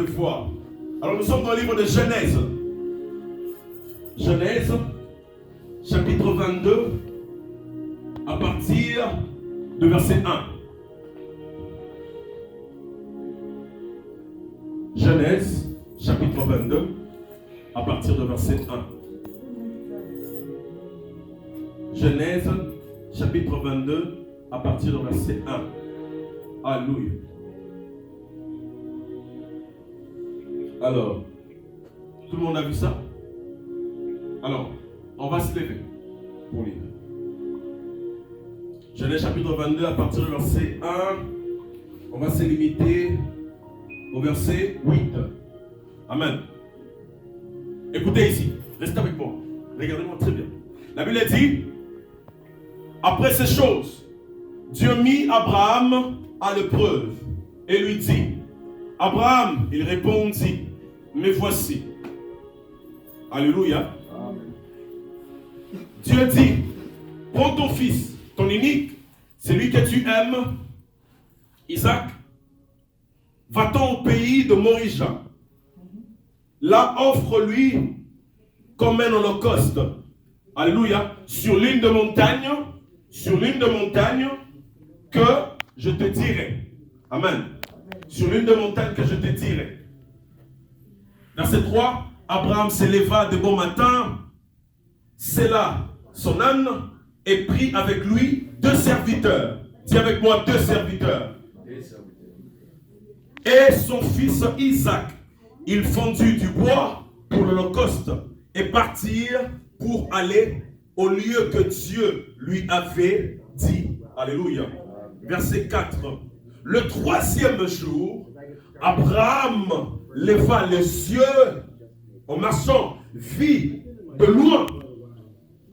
de foi. Alors nous sommes dans le livre de Genèse. Genèse, chapitre 22, à partir de verset 1. Genèse, chapitre 22, à partir de verset 1. Genèse, chapitre 22, à partir de verset 1. Alléluia. Alors, tout le monde a vu ça? Alors, on va se lever pour lire. Genèse chapitre 22 à partir du verset 1. On va se limiter au verset 8. Amen. Écoutez ici, restez avec moi. Regardez-moi très bien. La Bible dit, après ces choses, Dieu mit Abraham à l'épreuve et lui dit, Abraham, il répondit, me voici. Alléluia. Dieu dit, prends ton fils, ton unique, celui que tu aimes, Isaac, va-t'en au pays de Morija. Là, offre-lui comme un holocauste. Alléluia. Sur l'une de montagne que je te dirai. Amen. Sur l'une de montagne que je te dirai. Verset 3. Abraham s'éleva de bon matin, sella son âne et prit avec lui 2 serviteurs. Dis avec moi 2 serviteurs. Et son fils Isaac. Ils fondurent du bois pour l'holocauste et partirent pour aller au lieu que Dieu lui avait dit. Alléluia. Verset 4. Le 3e jour, Abraham leva les yeux en marchant, vit de loin.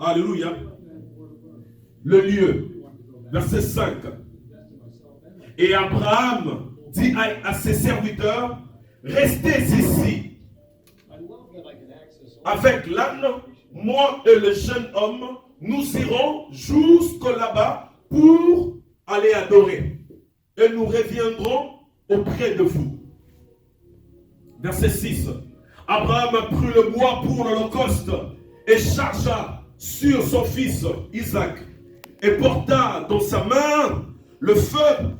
Alléluia. Le lieu. Verset 5. Et Abraham dit à ses serviteurs, restez ici avec l'âne, moi et le jeune homme, nous irons jusque là-bas pour aller adorer. Et nous reviendrons auprès de vous. Verset 6. Abraham prit le bois pour l'holocauste et chargea sur son fils Isaac et porta dans sa main le feu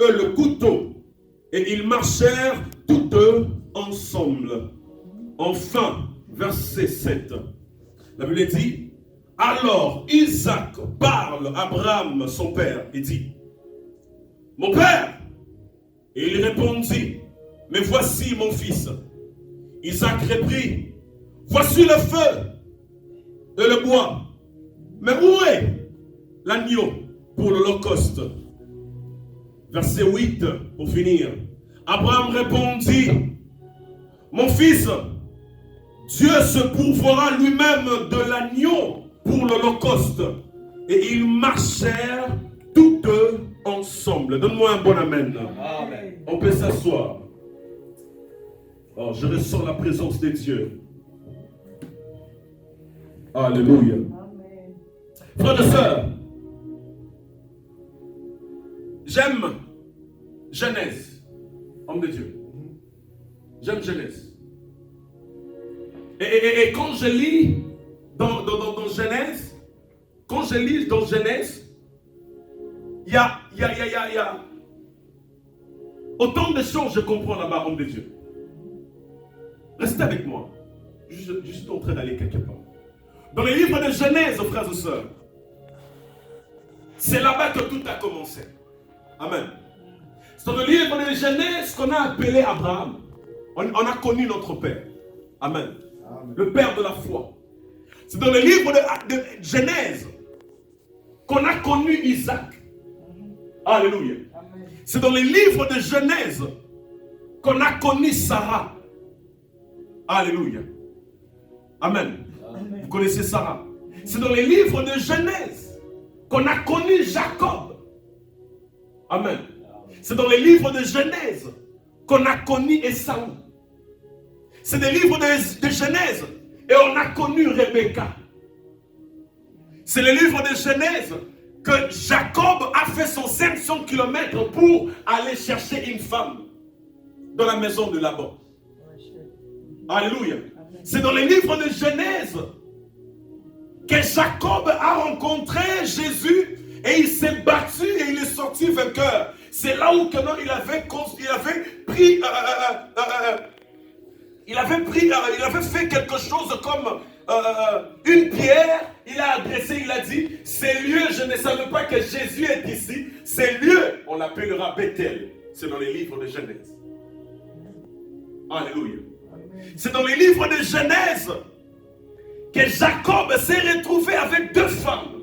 et le couteau. Et ils marchèrent tous deux ensemble. Enfin, verset 7. La Bible dit, alors Isaac parle à Abraham, son père, et dit, mon père. Et il répondit, mais voici mon fils. Isaac reprit, voici le feu et le bois. Mais où est l'agneau pour l'holocauste? Verset 8, pour finir. Abraham répondit, mon fils, Dieu se pourvoira lui-même de l'agneau pour l'holocauste. Et ils marchèrent tous deux ensemble. Donne-moi un bon amen. Amen. On peut s'asseoir. Oh, je ressens la présence de Dieu. Alléluia. Amen. Frères et sœurs, j'aime Genèse, homme de Dieu. J'aime Genèse. Et quand je lis dans Genèse, quand je lis dans Genèse, il y a autant de choses que je comprends là-bas, homme de Dieu. Restez avec moi. Je suis en train d'aller quelque part. Dans le livre de Genèse, frères et sœurs, c'est là-bas que tout a commencé. Amen. C'est dans le livre de Genèse qu'on a appelé Abraham. On a connu notre Père. Amen. Amen. Le Père de la foi. C'est dans le livre de Genèse qu'on a connu Isaac. Alléluia. Amen. C'est dans le livre de Genèse qu'on a connu Sarah. Alléluia. Amen. Amen. Vous connaissez Sarah. C'est dans les livres de Genèse qu'on a connu Jacob. Amen. C'est dans les livres de Genèse qu'on a connu Esaü. C'est des livres de Genèse et on a connu Rebecca. C'est le livre de Genèse que Jacob a fait son 500 km pour aller chercher une femme. dans la maison de Laban. Alléluia. C'est dans les livres de Genèse que Jacob a rencontré Jésus et il s'est battu et il est sorti vainqueur. C'est là où il avait fait quelque chose comme une pierre. Il a adressé, il a dit, ces lieux, je ne savais pas que Jésus est ici. Ces lieux, on l'appellera Bethel. C'est dans les livres de Genèse. Alléluia. C'est dans les livres de Genèse que Jacob s'est retrouvé avec 2 femmes.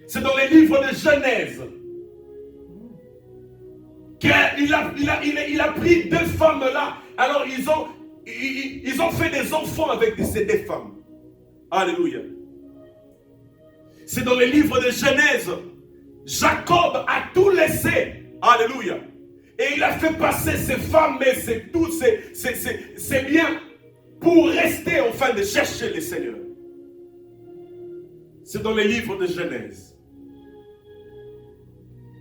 C'est dans les livres de Genèse qu'il a pris 2 femmes là. Alors ils ont fait des enfants avec ces 2 femmes. Alléluia. C'est dans les livres de Genèse. Jacob a tout laissé. Alléluia. Et il a fait passer ses femmes et ses biens pour rester enfin de chercher le Seigneur. C'est dans les livres de Genèse.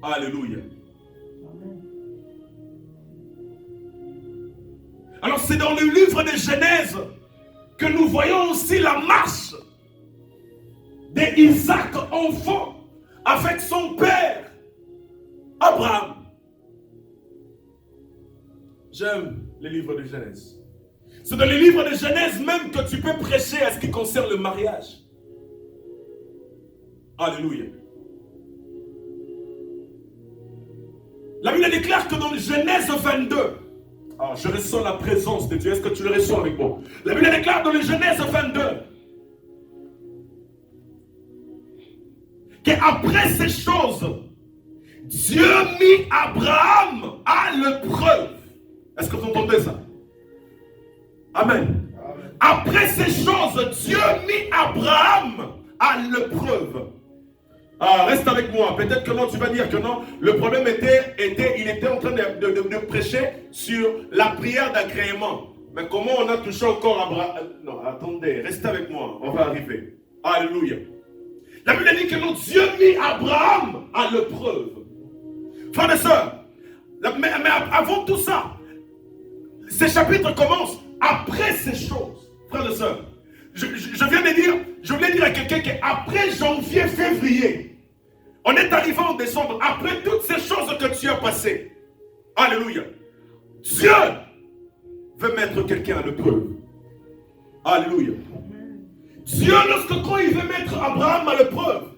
Alléluia. Alors c'est dans le livre de Genèse que nous voyons aussi la marche d'Isaac enfant avec son père Abraham. J'aime les livres de Genèse. C'est dans les livres de Genèse même que tu peux prêcher à ce qui concerne le mariage. Alléluia. La Bible déclare que dans Genèse 22, je ressens la présence de Dieu. Est-ce que tu le ressens avec moi? La Bible déclare dans le Genèse 22 qu'après ces choses, Dieu mit Abraham à l'épreuve. Est-ce que vous entendez ça? Amen. Amen. Après ces choses, Dieu mit Abraham à l'épreuve. Reste avec moi. Peut-être que non, tu vas dire que non. Le problème il était en train de prêcher sur la prière d'agrément. Mais comment on a touché encore Abraham? Non, attendez, restez avec moi. On va arriver. Alléluia. La Bible dit que non, Dieu mit Abraham à l'épreuve. Frères et sœurs, mais avant tout ça, ces chapitres commencent après ces choses. Frères et sœurs, je voulais dire à quelqu'un qu'après janvier, février, on est arrivé en décembre, après toutes ces choses que tu as passées. Alléluia. Dieu veut mettre quelqu'un à l'épreuve. Alléluia. Dieu, quand il veut mettre Abraham à l'épreuve,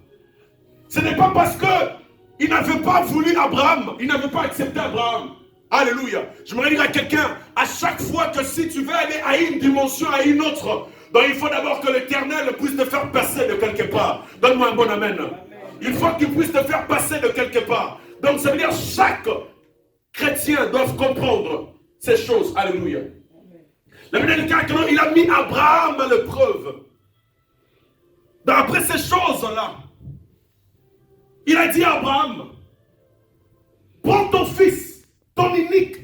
ce n'est pas parce qu'il n'avait pas voulu Abraham, il n'avait pas accepté Abraham. Alléluia. J'aimerais dire à quelqu'un, à chaque fois que si tu veux aller à une dimension, à une autre, donc il faut d'abord que l'Éternel puisse te faire passer de quelque part. Donne-moi un bon amen. Il faut qu'il puisse te faire passer de quelque part. Donc ça veut dire chaque chrétien doit comprendre ces choses. Alléluia. La Bible dit qu'il a mis Abraham à l'épreuve. Donc après ces choses-là, il a dit à Abraham, prends ton fils, ton unique,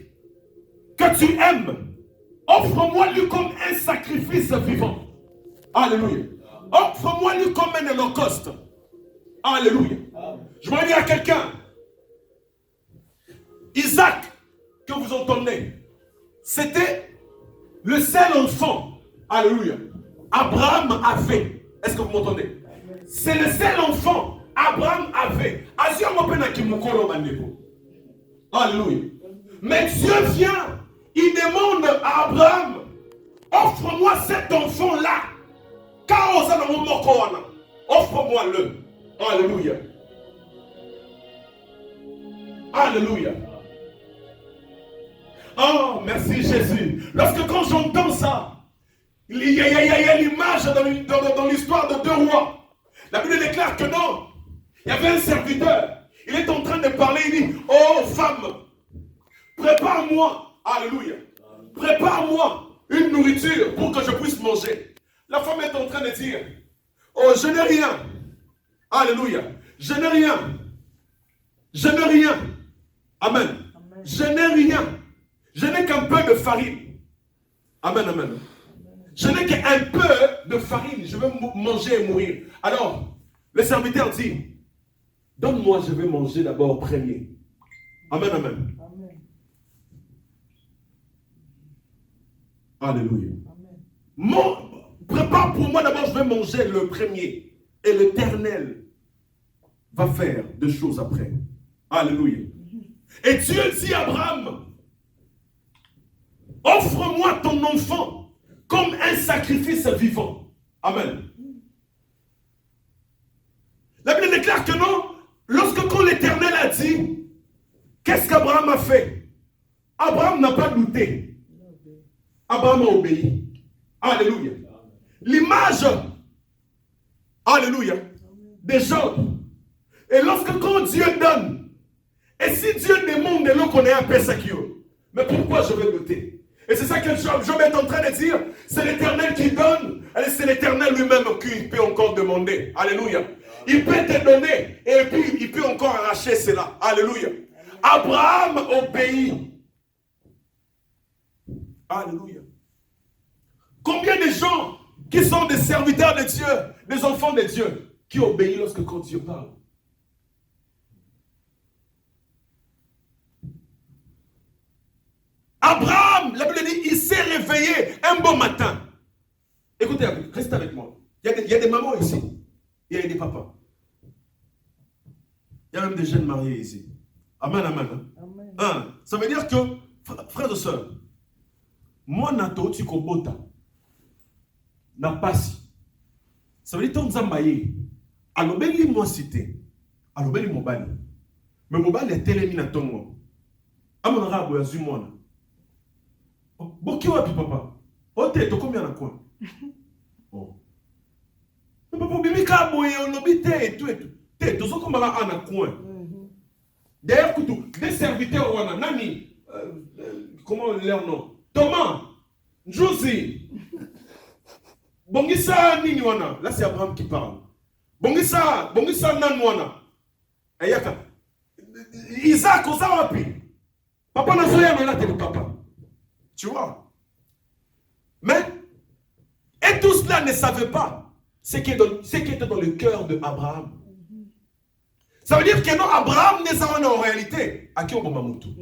que tu aimes, offre-moi lui comme un sacrifice vivant. Alléluia. Offre-moi lui comme un holocauste. Alléluia. Je vais dire à quelqu'un, Isaac, que vous entendez, c'était le seul enfant. Alléluia. Abraham avait. Est-ce que vous m'entendez? C'est le seul enfant Abraham avait. Alléluia. Mais Dieu vient, il demande à Abraham, offre-moi cet enfant-là. Offre-moi-le. Alléluia. Alléluia. Oh, merci Jésus. Quand j'entends ça, il y a l'image dans l'histoire de 2 rois. La Bible déclare que non. Il y avait un serviteur. Il est en train de parler. Il dit, oh femme, prépare-moi. Alléluia. Prépare-moi une nourriture pour que je puisse manger. La femme est en train de dire, oh, je n'ai rien. Alléluia. Je n'ai rien. Je n'ai rien. Amen. Amen. Je n'ai rien. Je n'ai qu'un peu de farine. Amen, amen. Je n'ai qu'un peu de farine. Je vais manger et mourir. Alors, le serviteur dit, donne-moi, je vais manger d'abord premier. Amen, amen. Amen. Alléluia. Prépare pour moi d'abord, je vais manger le premier. Et l'Éternel va faire des choses après. Alléluia. Et Dieu dit à Abraham, offre-moi ton enfant comme un sacrifice vivant. Amen. La Bible déclare que non, quand l'Éternel a dit, qu'est-ce qu'Abraham a fait? Abraham n'a pas douté. Abraham a obéi. Alléluia. L'image, alléluia, des gens. Et quand Dieu donne, et si Dieu demande de l'eau qu'on ait un peu sakio, mais pourquoi je vais douter? Et c'est ça que Job est en train de dire, c'est l'Éternel qui donne, et c'est l'Éternel lui-même qui peut encore demander. Alléluia. Il peut te donner, et puis il peut encore arracher cela. Alléluia. Abraham obéit. Alléluia. Combien de gens qui sont des serviteurs de Dieu, des enfants de Dieu, qui obéissent quand Dieu parle? Abraham, la Bible dit, il s'est réveillé un bon matin. Écoutez, restez avec moi. Il y a des mamans ici. Il y a des papas. Il y a même des jeunes mariés ici. Amen, amen. Amen. Hein? Ça veut dire que, frères et sœurs, moi, Nato, tu kobota. Na pasi. Ça veut dire que tu as alobeli moi cité. Alobeli mobali. Mais mobali est télé na tongo. Amonara aboyazu mwana. Boki wapi papa? Ote to combien na quoi? Oh. Mais papa bimika aboye olobite et tout. Te tozo komala ana coin. D'ailleurs des serviteurs wana nani comment leur nom? Thomas, Josie. Bongisa nini wana? Là c'est Abraham qui parle. Bongisa nan wana. Ayaka. Isaac ozawapi. Papa na soya na te papa. Tu vois? Mais et tout cela ne savait pas ce qui était dans le cœur de Abraham. Ça veut dire que non, Abraham n'est pas en réalité à qui on va moutou.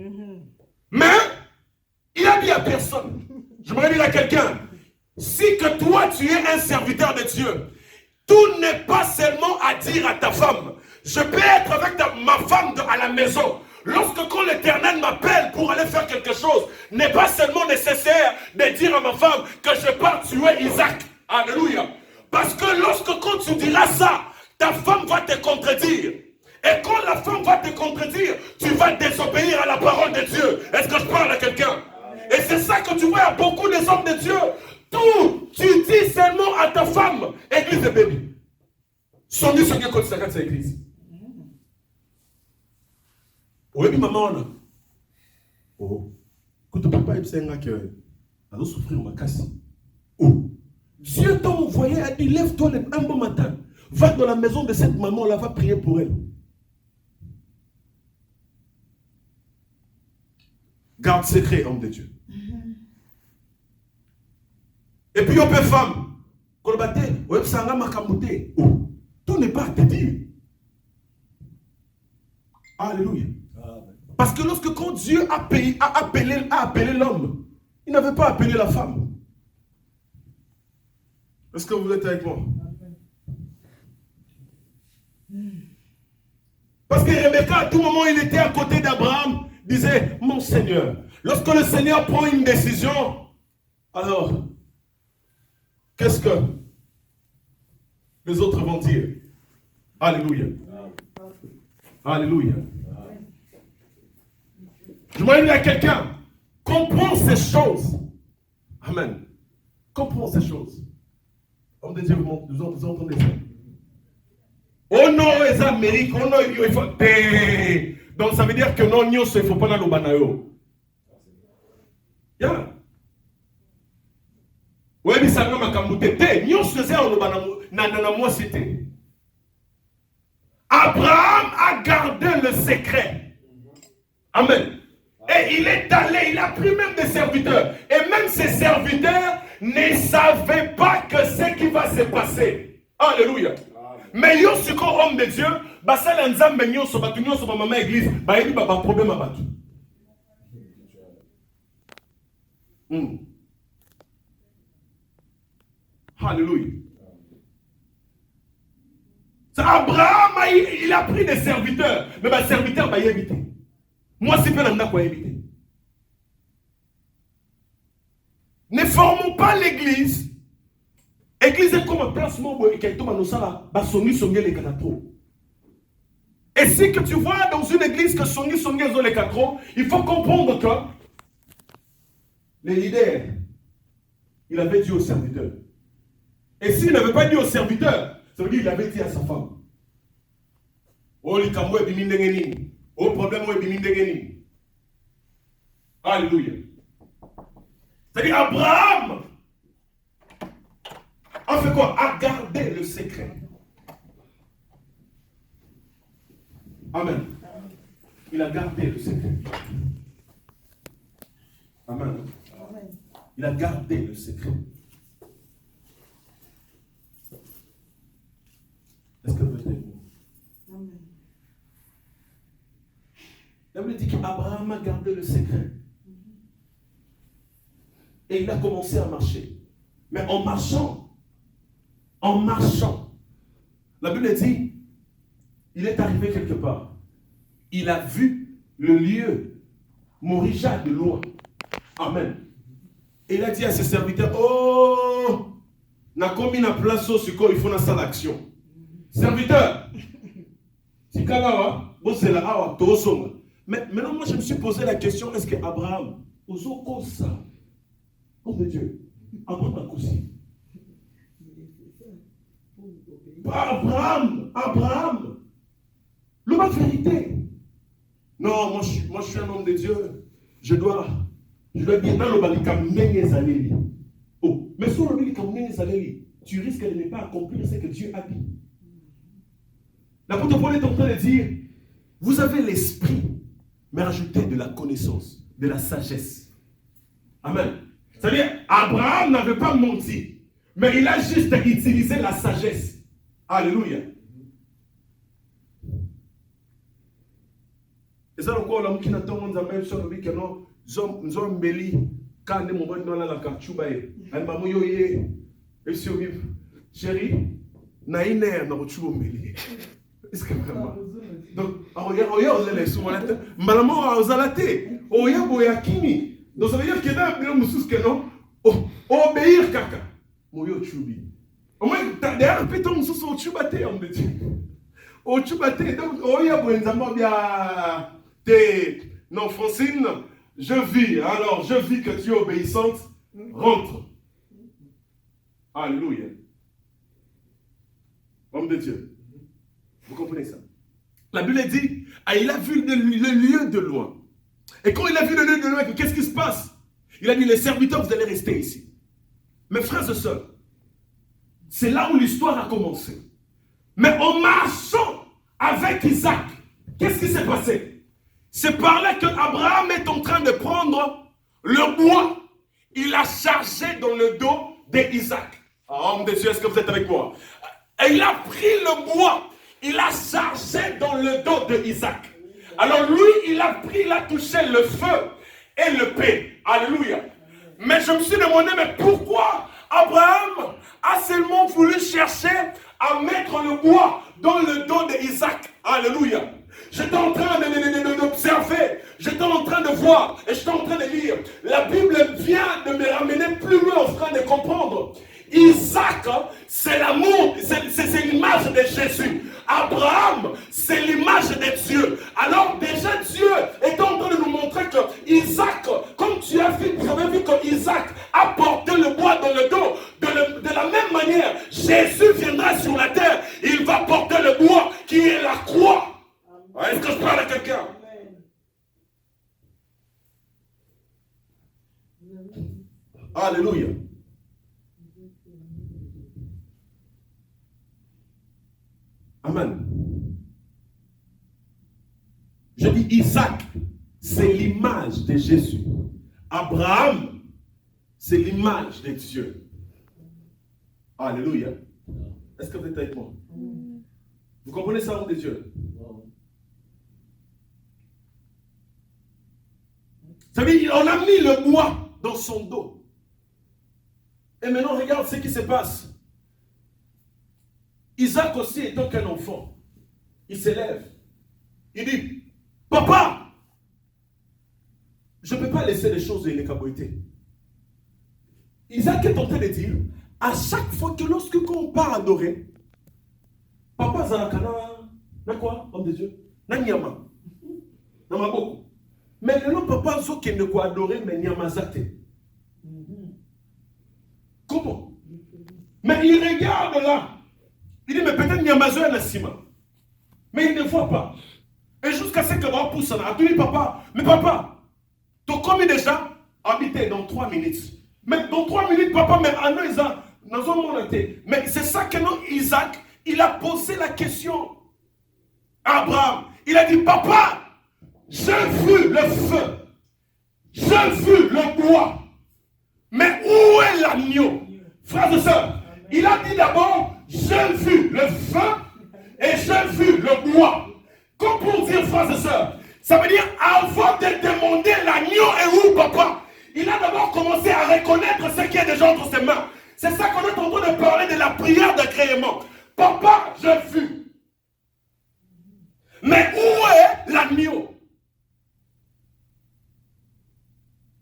Mais il a dit à personne. Je voudrais dire à quelqu'un, si que toi tu es un serviteur de Dieu, tout n'est pas seulement à dire à ta femme. Je peux être avec ma femme à la maison. Quand l'Éternel m'appelle pour aller faire quelque chose, n'est pas seulement nécessaire de dire à ma femme que je pars tuer Isaac. Alléluia. Parce que quand tu diras ça, ta femme va te contredire. Et quand la femme va te contredire, tu vas désobéir à la parole de Dieu. Est-ce que je parle à quelqu'un? Et c'est ça que tu vois à beaucoup des hommes de Dieu. Tout, tu dis seulement à ta femme, église de bébé. Son Dieu, c'est que c'est cette église. Oui, maman, là. Oh, quand ton papa est un que elle doit souffrir ma casse. Oh, Dieu t'a envoyé, a dit lève-toi un bon matin, va dans la maison de cette maman là, va prier pour elle. Garde secret, homme de Dieu. Et puis, on peut femme. Tout n'est pas à te dire. Alléluia. Parce que quand Dieu a appelé l'homme, il n'avait pas appelé la femme. Est-ce que vous êtes avec moi? Parce que Rebecca, à tout moment, il était à côté d'Abraham, disait, mon Seigneur. Lorsque le Seigneur prend une décision, alors, qu'est-ce que les autres vont dire? Alléluia. Alléluia. Je voudrais dire à quelqu'un, comprends ces choses. Amen. Comprends ces choses. Homme de Dieu, vous entendez ça? Oh non, les Amériques, oh non, il faut. Donc ça veut dire que non, il ne faut pas aller au banayo. Yeah. Oui, mais ça n'a pas été. Nous faisons au banayo. Nanana, c'était. Abraham a gardé le secret. Amen. Et il est allé, il a pris même des serviteurs. Et même ces serviteurs ne savaient pas que ce qui va se passer. Alléluia. Mais yo suis comme homme de Dieu, basala nzambe nyonso batu nyonso ba mama église, ba yebi ba problème abatu. Alléluia. Abraham, il a pris des serviteurs. Mais les serviteurs, il a évité. Moi, c'est pas là quoi éviter. Ne formons pas l'église. L'église est comme un placement où il y a les quatre. Et si que tu vois dans une église que Songi les quatre, il faut comprendre que le leader, il avait dit aux serviteurs. Et s'il n'avait pas dit aux serviteurs, ça veut dire qu'il avait dit à sa femme. Oh, les camoués bimindengeni. Oh, problème, oh, bimindengeni. Alléluia. C'est-à-dire, Abraham a fait quoi? A gardé le secret. Amen. Il a gardé le secret. Amen. Il a gardé le secret. Est-ce que vous êtes avec moi? La Bible dit qu'Abraham a gardé le secret. Et il a commencé à marcher. Mais en marchant, la Bible dit, il est arrivé quelque part. Il a vu le lieu, Morija de loin. Amen. Et il a dit à ses serviteurs, oh, na komi na place au suko, il faut na salle d'action. Serviteur, si kalawa, bon c'est la awa, tosonga. Mais maintenant, moi, je me suis posé la question, est-ce que Abraham, osoko ça, oh de Dieu, Abraham aussi. Abraham, le la vérité. Non, moi je suis un homme de Dieu. Je dois dire, non, le balikam n'est oh, mais sur le balikam n'est tu risques de ne pas accomplir ce que Dieu a dit. L'apôtre Paul est en train de dire, vous avez l'esprit, mais ajoutez de la connaissance, de la sagesse. Amen. C'est-à-dire, Abraham n'avait pas menti, mais il a juste utilisé la sagesse. Alléluia. Et ça, encore, l'homme qui n'attend pas de sur le week-end, nous avons béli, quand nous avons dans la cartoubaye, elle m'a dit, et si on vit, chérie, n'a une air dans le choubaye. Est-ce que vraiment? Donc, regarde les sous la tête. Maman a osé oya boya kimi. Donc ça veut dire que dans le musus que non, obéir kaka. Moyo chubi. Au moins derrière petit musus au chubate on me dit. Au chubate donc oya boya bien te non Francine, je vis que tu es obéissante. Rentre. Alléluia. Homme de Dieu. Vous comprenez ça? La Bible dit, il a vu le lieu de loin. Et quand il a vu le lieu de loin, qu'est-ce qui se passe? Il a dit, les serviteurs, vous allez rester ici. Mes frères et sœurs, c'est là où l'histoire a commencé. Mais en marchant avec Isaac, qu'est-ce qui s'est passé? C'est par là que Abraham est en train de prendre le bois. Il a chargé dans le dos d'Isaac. Homme de Dieu, est-ce que vous êtes avec moi? Et il a pris le bois. Il a chargé dans le dos de Isaac. Alors lui, il a touché le feu et le paix. Alléluia. Mais je me suis demandé, mais pourquoi Abraham a seulement voulu chercher à mettre le bois dans le dos d'Isaac? Alléluia. J'étais en train d'observer, j'étais en train de voir et j'étais en train de lire. La Bible vient de me ramener plus loin en train de comprendre. Isaac, c'est l'amour, c'est l'image de Jésus. Abraham, c'est l'image de Dieu. Alors déjà Dieu est en train de nous montrer que Isaac, comme tu as vu, vous avez vu que Isaac a porté le bois dans le dos. De la même manière, Jésus viendra sur la terre. Il va porter le bois qui est la croix. Est-ce que je parle à quelqu'un? Alléluia. Amen. Je dis Isaac, c'est l'image de Jésus. Abraham, c'est l'image de Dieu. Alléluia. Est-ce que vous êtes avec moi? Vous comprenez ça, homme de Dieu? Ça veut dire, on a mis le bois dans son dos. Et maintenant, regarde ce qui se passe. Isaac aussi étant qu'un enfant, il s'élève. Il dit, papa, je ne peux pas laisser les choses et les caboter. Isaac est en train de dire, à chaque fois que lorsque on part adorer, papa Zalakana, na quoi, homme de Dieu, na nyama, na maboko. Mais le papa zo qui ne quoi adorer, mais nyama zate. Comment? Mais il regarde là. Il dit, mais peut-être nyama zo na sima. Mais il ne voit pas. Et jusqu'à ce que l'on pousse, a dit, papa, mais papa, tu as commis déjà habité dans 3 minutes. Mais dans 3 minutes, papa, mais à nous, nous avons monté. Mais c'est ça que nous, Isaac, il a posé la question à Abraham. Il a dit, papa, j'ai vu le feu, j'ai vu le bois, mais où est l'agneau? Frères et sœurs, il a dit d'abord, j'ai vu le feu et j'ai vu le bois. Comme pour dire, frères et sœurs, ça veut dire, avant de demander l'agneau et où, papa, il a d'abord commencé à reconnaître ce qui est déjà entre ses mains. C'est ça qu'on est en train de parler de la prière d'agrément. Papa, j'ai vu. Mais où est l'agneau?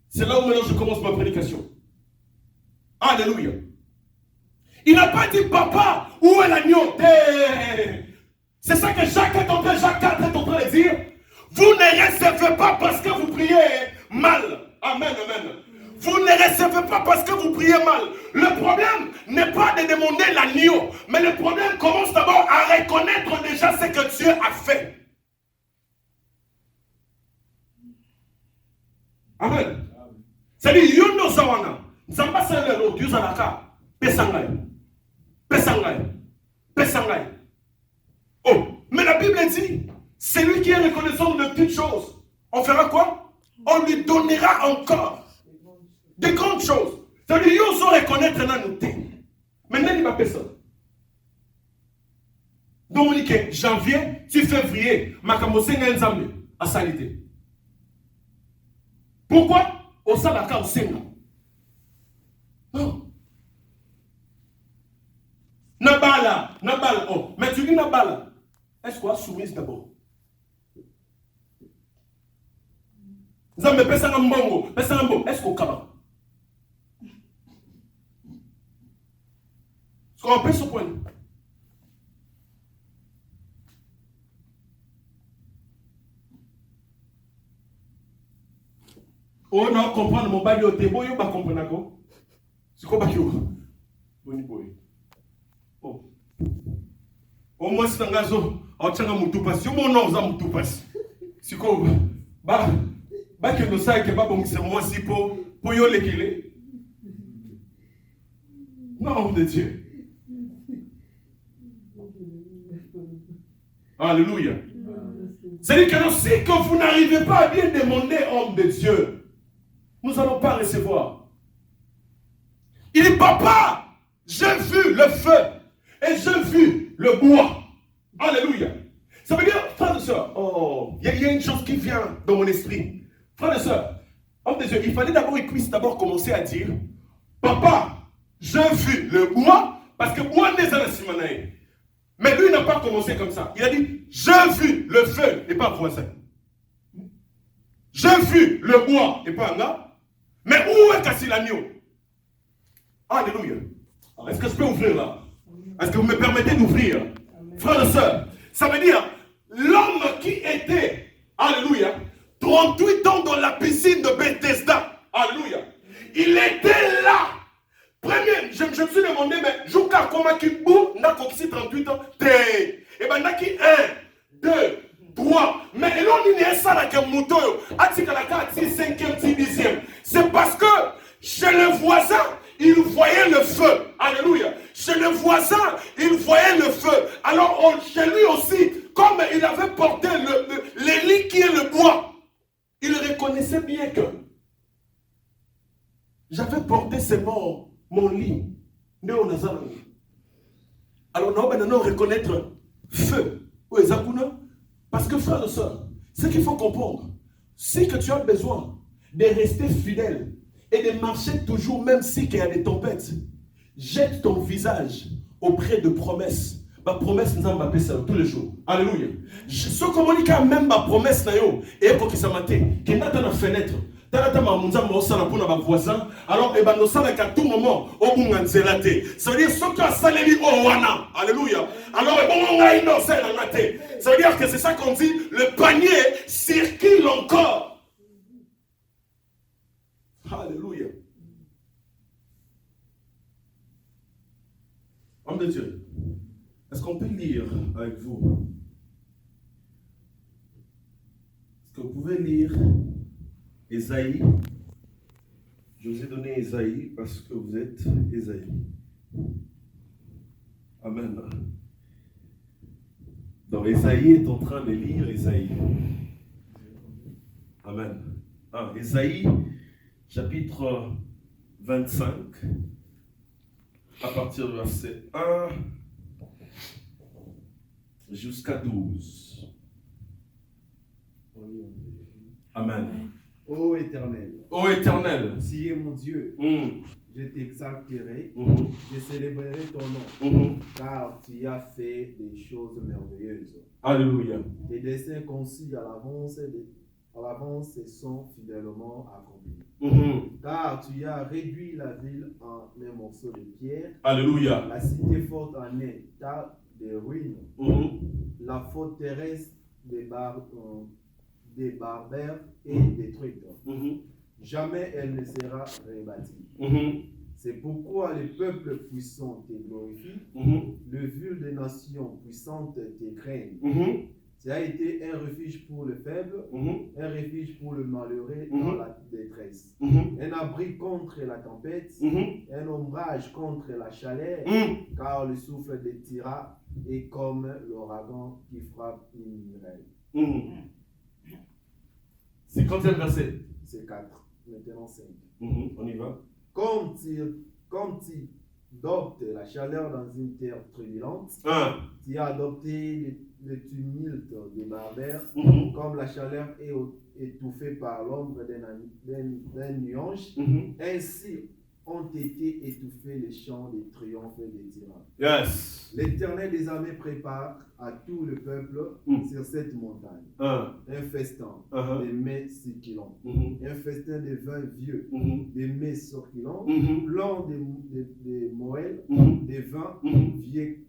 C'est là où maintenant je commence ma prédication. Alléluia. Il n'a pas dit, papa, où est l'agneau? C'est ça que Jacques 4 est en train de dire. Vous ne recevez pas parce que vous priez mal. Amen, amen. Vous ne recevez pas parce que vous priez mal. Le problème n'est pas de demander l'agneau, mais le problème commence d'abord à reconnaître déjà ce que Dieu a fait. Amen. C'est-à-dire, Yono Zawana, Zamba Salero, Dieu Zanaka, Pesangay, Pesangay, Pesangay. Oh, mais la Bible dit, celui qui est reconnaissant de petites choses, on fera quoi? On lui donnera encore de grandes choses. C'est-à-dire, il faut reconnaître dans nos têtes. Maintenant, il va faire ça. Donc, on dit que janvier, tu février, Makamose Nzambe, à salité. Pourquoi? Au Salaka, au Senga. Non. Nabala, oh. Mais tu dis Nabala. Est-ce qu'on a soumise d'abord? Nzambe pesa na mbongo, pesa na mbongo. Est-ce qu'on kaba? Est-ce qu'on peut ce point? On a comprendre mon bali au tébo, yo ba comprendre ko. C'est quoi ba yo? Boni boy. Oh. Au moins c'est un gazo, au tchanga mutu passe. Yo mon nom za mutu passe. C'est quoi ba que nous savons que pas bon c'est moi si pour yo lekele. Non de Dieu. Alléluia. C'est-à-dire que si que vous n'arrivez pas à bien demander homme de Dieu, nous n'allons pas recevoir. Il dit, papa, j'ai vu le feu et j'ai vu le bois. Alléluia. Ça veut dire, frère et soeur, oh, il y a une chose qui vient dans mon esprit. Frère et soeur, homme de Dieu, il fallait d'abord qu'il puisse d'abord commencer à dire, papa, j'ai vu le bois, parce que bois n'est pas simanaï. Mais lui n'a pas commencé comme ça. Il a dit, j'ai vu le feu et pas voisin. J'ai vu le bois et pas un gars. Mais où est Kassi l'agneau? Alléluia. Est-ce que je peux ouvrir là? Est-ce que vous me permettez d'ouvrir? Frères et sœurs, ça veut dire l'homme qui était, alléluia, 38 ans dans la piscine de Bethesda. Alléluia. Il était là. Premier, je me suis demandé, mais Jouka comment qui boue, n'a qu'oxy 38 ans. Et ben n'a qui 1, 2, 3. Mais et l'on dit ça là que mouton, atika la 4, 6, 5e, 10e. C'est parce que chez le voisin, il voyait le feu. Alléluia. Chez le voisin, il voyait le feu. Alors chez lui aussi, comme il avait porté le lit qui est le bois, il reconnaissait bien que j'avais porté seulement mon lit. Alors nous allons reconnaître feu. Parce que frères et sœurs, ce qu'il faut comprendre, c'est que tu as besoin de rester fidèle et de marcher toujours, même si il y a des tempêtes. Jette ton visage auprès de promesses. ma promesse nous a ça tous les jours. Alléluia. Ce communique même ma promesse na yo et pour qui ça maté, qui n'a pas la fenêtre. Tata mamunza mosala pour na voisin. Alors ebando sala qu'à tout moment au bunganzela te. Ça veut dire ce que saleli o wana. Alléluia. Alors bon nga ino c'est la maté. Ça veut dire que c'est ça qu'on dit, le panier circule encore. Alléluia. Homme de Dieu, est-ce qu'on peut lire avec vous? Est-ce que vous pouvez lire Ésaïe? Je vous ai donné Ésaïe parce que vous êtes Ésaïe. Amen. Donc Ésaïe est en train de lire Ésaïe. Amen. Ésaïe, chapitre 25. À partir du verset 1 jusqu'à 12. Amen. Ô Éternel, si est mon Dieu, je t'exalterai, je célébrerai ton nom, car tu as fait des choses merveilleuses. Alléluia. Tes desseins conçus à l'avance sont fidèlement accomplis. Car tu as réduit la ville en un morceau de pierre. Alléluia. La cité forte en un tas de ruines. La forteresse des barbères est détruite. Jamais elle ne sera rebâtie. C'est pourquoi les peuples puissants te glorifient, le vieux des nations puissantes te craignent. Ça a été un refuge pour le faible, un refuge pour le malheureux dans la détresse, un abri contre la tempête, un ombrage contre la chaleur, car le souffle des tyrans est comme l'ouragan qui frappe une muraille. C'est combien de versets? C'est 4, maintenant 5. On y va. Comme tu adoptes la chaleur dans une terre turbulente, tu as adopté le tumulte des barbères, comme la chaleur est étouffée par l'ombre d'un nuage, ainsi ont été étouffés les chants des triomphes des tyrans. Yes. L'Éternel des armées prépare à tout le peuple sur cette montagne un festin de mets succulents, un festin de vin vieux, des mets succulents, blancs de moelle, des vins vieux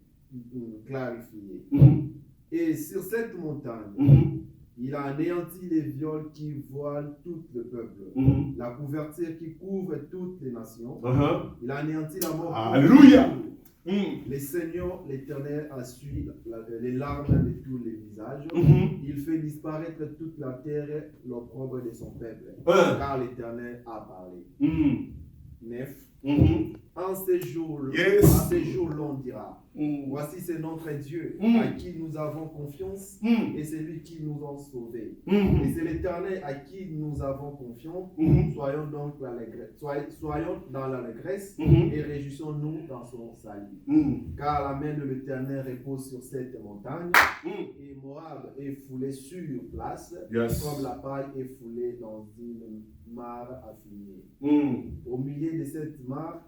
clarifiés. Et sur cette montagne, il a anéanti les viols qui voilent tout le peuple, la couverture qui couvre toutes les nations. Il a anéanti la mort. Alléluia. Le Seigneur, l'Éternel, a suivi les larmes de tous les visages. Il fait disparaître toute la terre, l'opprobre de son peuple, car l'Éternel a parlé. 9. En ces jours, l'on dira, voici c'est notre Dieu à qui nous avons confiance et c'est lui qui nous a sauvés. Et c'est l'Éternel à qui nous avons confiance. Soyons donc soyons dans l'allégresse et réjouissons-nous dans son salut. Car la main de l'Éternel repose sur cette montagne et Moab est foulé sur place comme la paille est foulée dans une mare affinée. Au milieu de cette mare,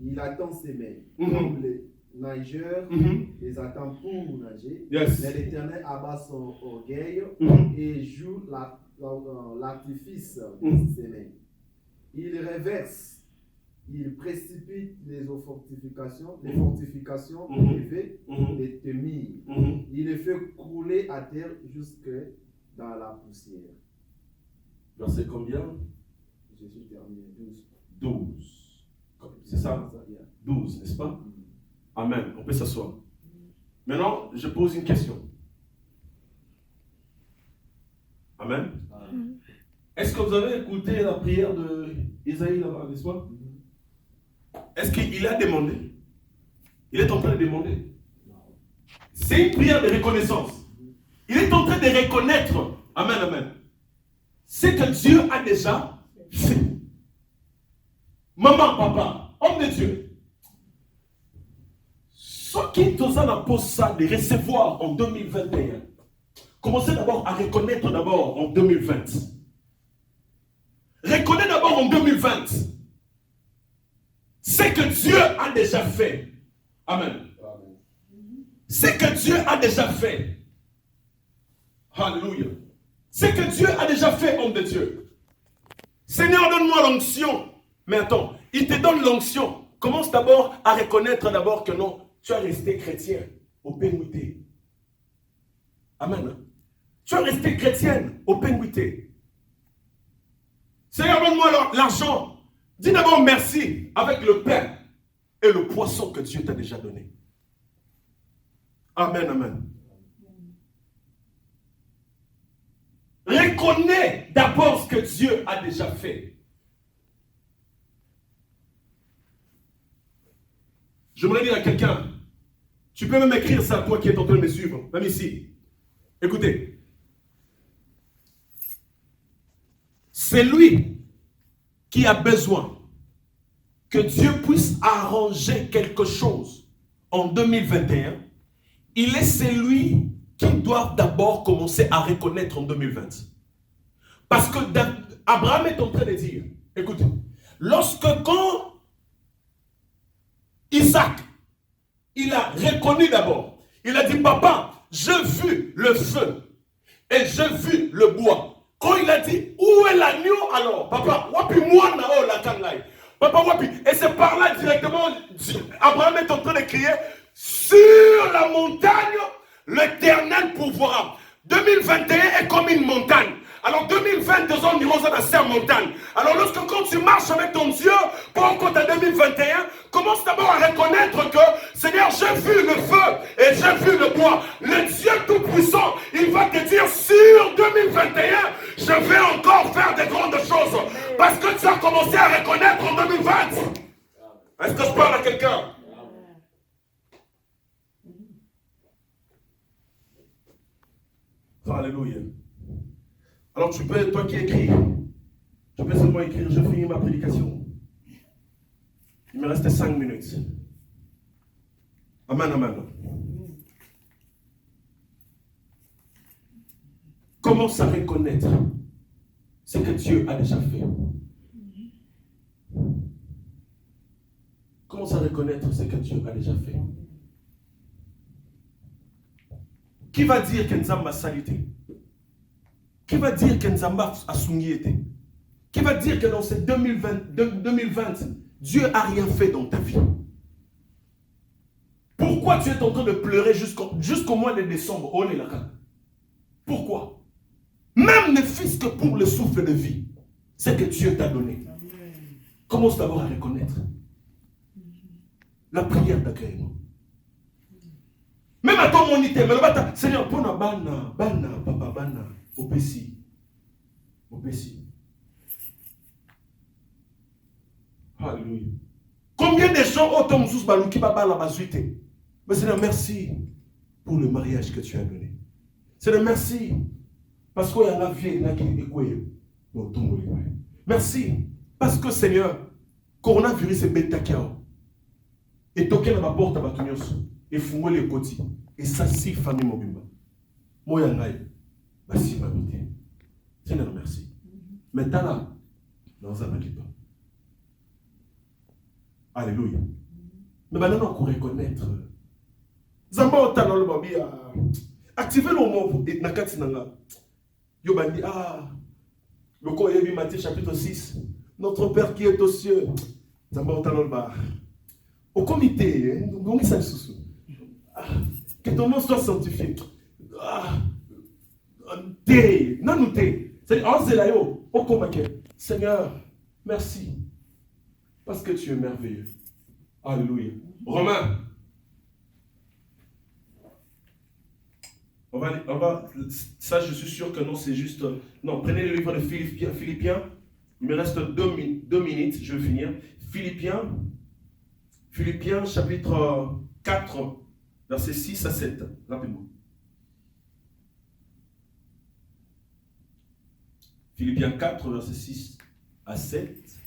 il attend ses mains, comme les nageurs les attend pour nager. Mais l'Éternel abat son orgueil et joue l'artifice de ses mains. Il reverse, il précipite les fortifications élevées et temides. Il les fait couler à terre jusque dans la poussière. Verset combien? Je suis terminé. 12. C'est ça? 12, n'est-ce pas? Amen. On peut s'asseoir. Maintenant, je pose une question. Amen. Est-ce que vous avez écouté la prière d'Ésaïe là-bas, n'est-ce pas? Est-ce qu'il a demandé? Il est en train de demander. C'est une prière de reconnaissance. Il est en train de reconnaître. Amen, amen. Ce que Dieu a déjà fait. Maman, papa, homme de Dieu. Ce qui nous a posé ça de recevoir en 2021, commencez d'abord à reconnaître d'abord en 2020. Reconnais d'abord en 2020 ce que Dieu a déjà fait. Amen. ce que Dieu a déjà fait. Alléluia. Ce que Dieu a déjà fait, homme de Dieu. Seigneur, donne-moi l'onction. Mais attends, il te donne l'onction. Commence d'abord à reconnaître d'abord que non, tu as resté chrétien au Pengouité. Amen. Tu as resté chrétienne au Pengouité. Seigneur, donne-moi l'argent. Dis d'abord merci avec le pain et le poisson que Dieu t'a déjà donné. Amen, amen. Reconnais d'abord ce que Dieu a déjà fait. J'aimerais dire à quelqu'un, tu peux même écrire ça, toi qui es en train de me suivre, même ici. Écoutez. C'est lui qui a besoin que Dieu puisse arranger quelque chose en 2021. Il est celui qui doit d'abord commencer à reconnaître en 2020. Parce que Abraham est en train de dire, écoutez, quand Isaac, il a reconnu d'abord, il a dit, papa, j'ai vu le feu et j'ai vu le bois. Quand il a dit, où est l'agneau alors? Papa, wapi moi na o la kangai. Papa, wapi. Et c'est par là directement, Abraham est en train de crier, sur la montagne, l'Éternel pourvoira. 2021 est comme une montagne. Alors 2022 ans, nous sommes dans cette montagne. Alors quand tu marches avec ton Dieu, pour encore en 2021, commence d'abord à reconnaître que, Seigneur, j'ai vu le feu et j'ai vu le bois. Le Dieu Tout-Puissant, il va te dire, sur 2021, je vais encore faire de grandes choses. Parce que tu as commencé à reconnaître en 2020. Est-ce que je parle à quelqu'un? Alléluia. Alors tu peux, toi qui écris, tu peux seulement écrire, je finis ma prédication. Il me reste 5 minutes. Amen, amen. Commence à reconnaître ce que Dieu a déjà fait. Commence à reconnaître ce que Dieu a déjà fait. Qui va dire que Nzamba a salité? Qui va dire que Nzamba a souillé? Qui va dire que dans ce 2020, Dieu n'a rien fait dans ta vie? Pourquoi tu es en train de pleurer jusqu'au mois de décembre? Pourquoi? Même ne fût-ce que pour le souffle de vie, c'est que Dieu t'a donné. Commence d'abord à reconnaître la prière d'agrément. Même à ton monité, mais le bata, Seigneur, pour na bana, papa bana, au Pessi. Alléluia. Combien de gens ont ton sous balou qui va la basuité? Mais Seigneur, merci pour le mariage que tu as donné. Seigneur, merci. Parce qu'il y a la vie, il y a qui est merci. Parce que Seigneur, coronavirus est bêta kiao. Et toqué dans ma porte à Batunios. Et fumé les côtés. Et ça, si famille mobimba. Moi, yangai. Merci, ma mité. Seigneur, merci. Maintenant, là, dans un équipe. Alléluia. Mais maintenant, on peut reconnaître. Zamba otana le babi a activer le mot et nakati nanga. Yo bandi le Koyebi Matthieu chapitre 6. Notre Père qui est aux cieux. Zamba otana le ba. Au comité, ngongi sa susu. Que ton nom soit sanctifié. Seigneur, merci. Parce que tu es merveilleux. Alléluia. Romain. On va, ça je suis sûr que non, c'est juste... Non, prenez le livre de Philippiens. Il me reste 2 minutes, je vais finir. Philippiens chapitre 4, versets 6 à 7. Rapidement. Philippiens 4, versets 6 à 7.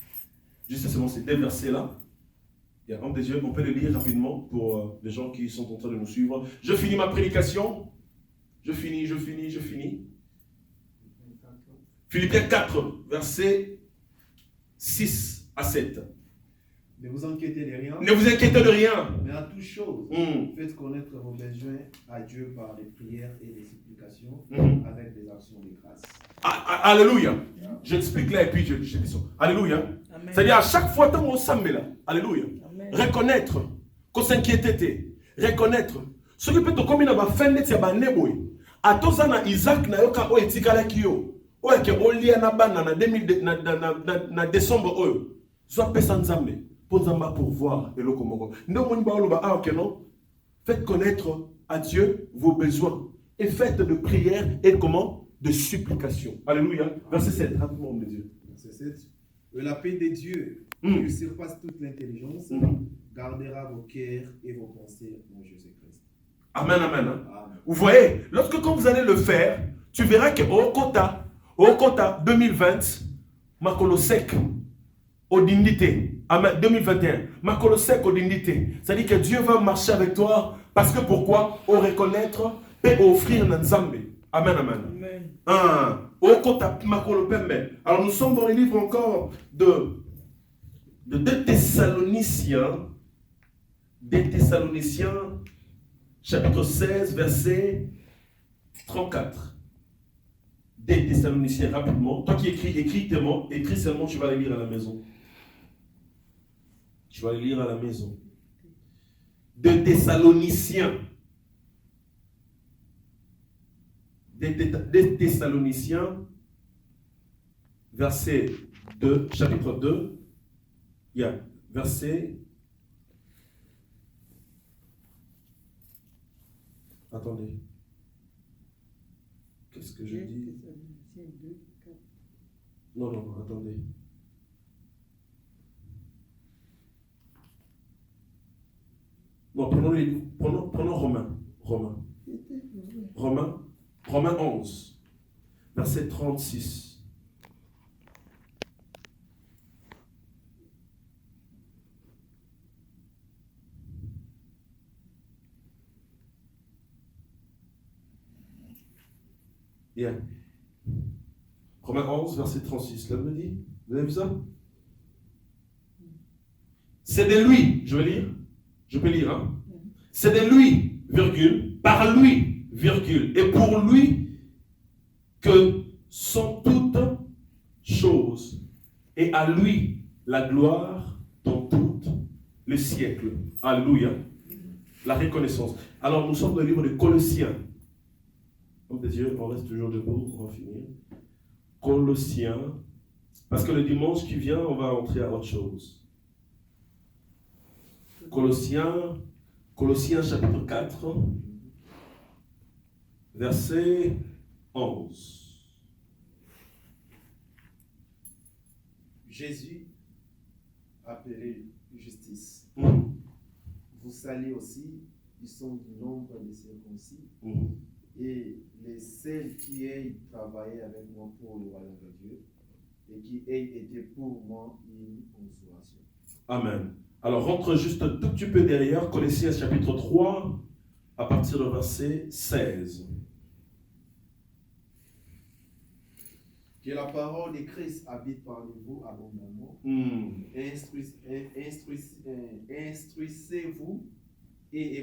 Juste seulement ces 2 versets-là. Il y a un des yeux, on peut le lire rapidement pour les gens qui sont en train de nous suivre. Je finis ma prédication. Je finis. Philippiens 4, versets 6 à 7. Ne vous inquiétez de rien. Ne vous inquiétez de rien. Mais à toute chose, faites connaître vos besoins à Dieu par les prières et les supplications avec des actions de grâce. Alléluia. J'explique là et puis je dis ça. Alléluia. C'est-à-dire à chaque fois que on s'en met là. Alléluia. Reconnaître qu'on s'inquiétait. Reconnaître. Ce qui peut te communiquer dans la fin de cette année. À tous les Isaac na yoka o etikala kiyo. O eke olia na bana na 2000 na décembre soit pesa nzambe pour nzamba pourvoir eloko moko. Ndo moni ba oloba ok non. Faites connaître à Dieu vos besoins et faites de prières et comment de supplications. Alléluia. Verset 7 rapidement de Dieu. Verset 7. La paix de Dieu qui surpasse toute l'intelligence gardera vos cœurs et vos pensées en Jésus-Christ. Amen, amen. Vous voyez, lorsque quand vous allez le faire, tu verras que au Kota 2020, makolo sec, odindité. Amen, 2021, makolo sec, odindité. C'est-à-dire que Dieu va marcher avec toi parce que pourquoi? Au reconnaître et offrir Nzambe. Amen, amen. Au Kota makolo pembe. Alors nous sommes dans les livres encore de 2 Thessaloniciens. 2 Thessaloniciens. Chapitre 16, verset 34. 2 Thessaloniciens, rapidement. Toi qui écris seulement, tu vas les lire à la maison. Tu vas les lire à la maison. 2 Thessaloniciens. 2 Thessaloniciens, verset 2, chapitre 2. Verset... Attendez. Qu'est-ce que je dis? Non, attendez. Non, prenons Romains 11, verset 36. Bien. Romains 11, verset 36. Là, me dit, vous avez vu ça? C'est de lui, je peux lire, hein? C'est de lui, virgule, par lui, virgule, et pour lui que sont toutes choses, et à lui la gloire dans toutes les siècles. Alléluia. La reconnaissance. Alors, nous sommes dans le livre de Colossiens. Homme de Dieu, on reste toujours debout, on va finir. Colossiens, parce que le dimanche qui vient, on va entrer à autre chose. Colossiens chapitre 4, verset 11. Jésus, appelé justice, vous saluez aussi, ils sont du nombre des circoncis. Et les seuls qui aient travaillé avec moi pour le royaume de Dieu et qui aient été pour moi une consolation. Amen. Alors rentre juste un tout petit peu derrière, Colossiens chapitre 3, à partir du verset 16. Que la parole de Christ habite parmi vous abondamment. Instruisez-vous et